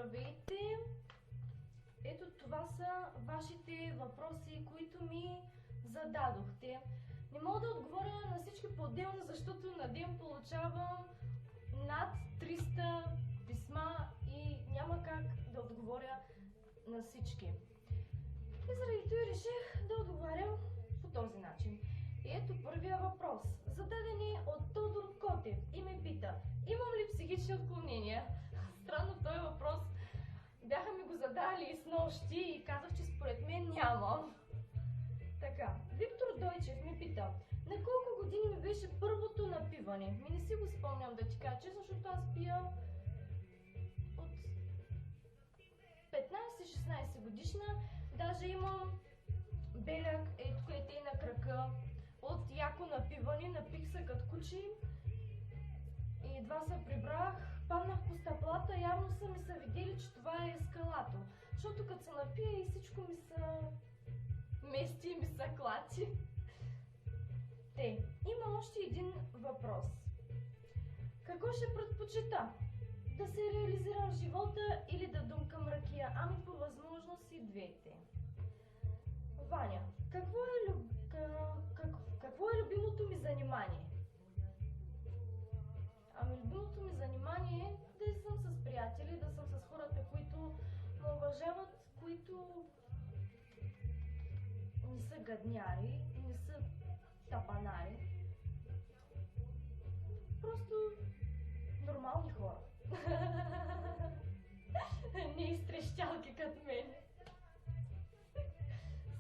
Здравейте! Ето това са вашите въпроси, които ми зададохте. Не мога да отговоря на всички по-отделно, защото на ден получавам над 300 писма и няма как да отговоря на всички. И заради това реших да отговарям по този начин. И ето първия въпрос, зададен е от Тодор Котев и ме пита: имам ли психични отклонения? Странно този въпрос. Бяха ми го задали и снощи и казах, че според мен нямам. Така, Виктор Дойчев ми пита: на колко години ми беше първото напиване? Не си го спомням, да ти кажа честно, защото аз пия от 15-16 годишна. Даже имам беляк, ето където е на крака, от яко напиване, напих се като кучи и едва се прибрах, паднах по стъплата, явно са ми са видели, че това е ескалатор, защото като се напия и всичко ми са мести и ми са клати. Има още един въпрос. Какво ще предпочита? Да се реализирам в живота или да думкам ракия? Ами по възможност и двете. Ваня, какво е любимото ми занимание? Ами любимото ми занимание е да съм с приятели, да съм с хората, които ме уважават, които не са гадняри, не са тапанари. Просто нормални хора. Не изтрещалки като мен.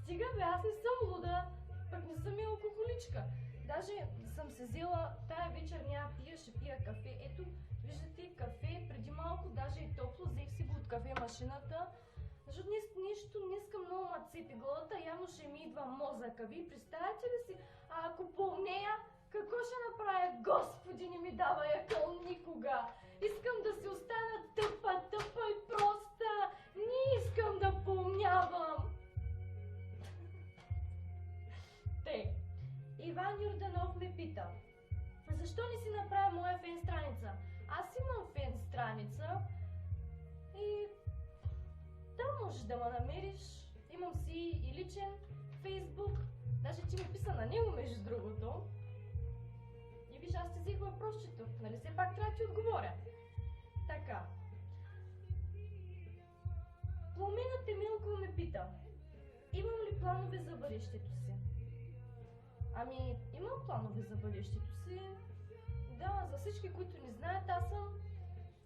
Стига бе, аз не съм луда, пък не съм и алкохоличка. Даже съм се взела, тая вечер няма пия, ще пия кафе. Ето, виждате кафе, преди малко даже и топло, взех си го от кафе машината. Защото нищо не искам, много ма цепи главата, явно ще ми идва мозъка. Вие представяте ли си, ако помнея, какво ще направя? Господи, не ми давай акъл никога. Искам да си остана тъпа и проста. Не искам да помнявам. Иван Юрданов ме пита: защо не си направя моя фен страница? Аз имам фен страница и там можеш да ме намериш. Имам си и личен Фейсбук. Даже ти ми писа на него, между другото. И виж, аз ти взех въпросчето. Нали все пак трябва да ти отговоря. Така. Пламена Темилко ме пита: имам ли планове за бъдещето си? Ами, имам планове за бъдещето си. Да, за всички, които не знаят,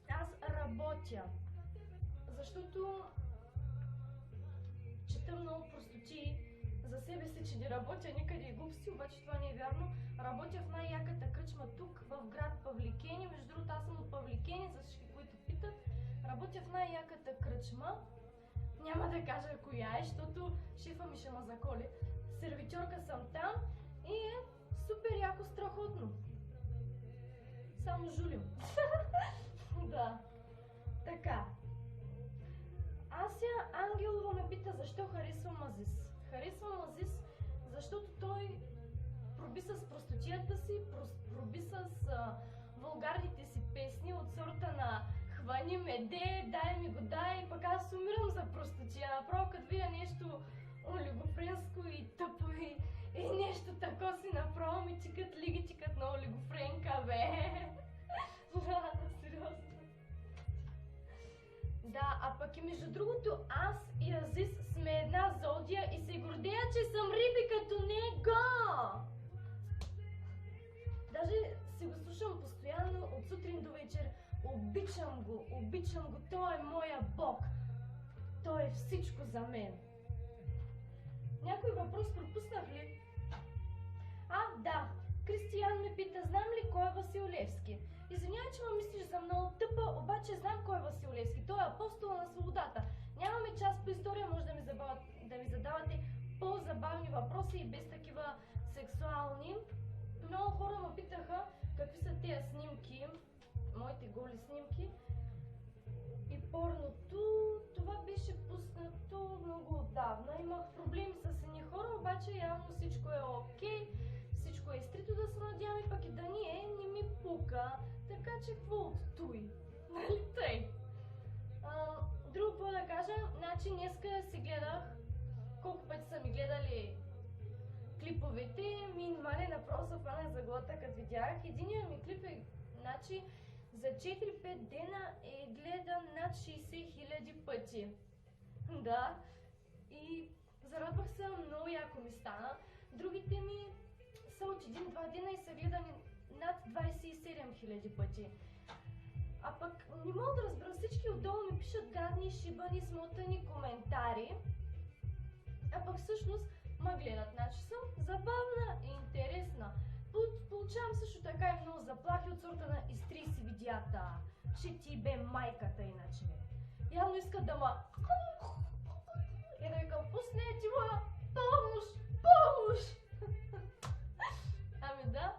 аз работя. Защото чета много простоти за себе си, че не работя никъде и глупости, обаче това не е вярно. Работя в най-яката кръчма тук, в град Павликени. Между другото, аз съм от Павликени, за всички, които питат. Работя в най-яката кръчма. Няма да кажа коя е, защото шефа ми ще ме заколи. Сервитьорка съм там и е супер яко, страхотно. Само жулим. Да. Така. Ася Ангелова ме пита защо харесвам Азис. Харесвам Азис, защото той проби с простотията си, проби с вулгарните си песни от сорта на хвани ме, дай ми го, дай, пък аз умирам за простотия. Направо като видя нещо олигофренско и тъпо и нещо тако си направо ми тикат лигичикът на олигофренка, бе. Да, сериозно. Да, а пък и между другото, аз и Азис сме една зодия и се гордея, че съм риби като него. Даже си го слушам постоянно от сутрин до вечер. Обичам го, той е моя бог. Той е всичко за мен. Някой въпрос пропуснах ли? Да. Кристиян ме пита, знам ли кой е Васил Левски? Извинявай, че ме мислиш за много тъпа, обаче знам кой е Васил Левски. Той е апостол на свободата. Нямаме час по история, може да ми задавате по-забавни въпроси и без такива сексуални. Много хора ме питаха какви са тези снимки, моите голи снимки. И порното, това беше пуснато много отдавна. Имах проблеми с едни хора, обаче явно всичко е окей. Всичко е изтрито, да се надявам, и пък и да не ми пука. Така че какво от той? Нали тъй? Друго какво да кажа, значи днеска си гледах, колко пъти са ми гледали клиповете, минимален въпрос се фанах за главата, като видях. Единият ми клип е, значи, за 4-5 дена е гледан над 60 000 пъти. Да, и зарадвах се, много яко ми стана. Другите ми са от 1-2 дена и са гледани над 27 000 пъти. А пък не мога да разбера, всички отдолу ми пишат гадни, шибани, смотани коментари. А пък всъщност ма гледат, значи съм забавна и интересна. Получавам също така и много заплахи от сорта на изтри си видеята. Ще ти бе майката иначе. Явно искат да ма... И да викам, пусне ти ма, помощ, помощ! Ами да,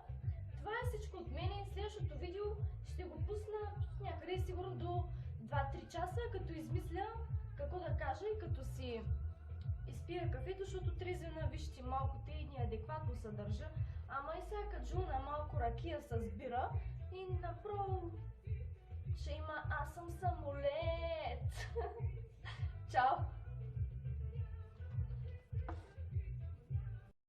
това е всичко от мене. Следващото видео ще го пусна някъде сигурно до 2-3 часа, като измисля какво да кажа и като си изпия кафето, защото трезвена, вижте, малко те и неадекватно се държа. Ама и сега като жуна малко ракия с бира и направо ще има аз съм самолет.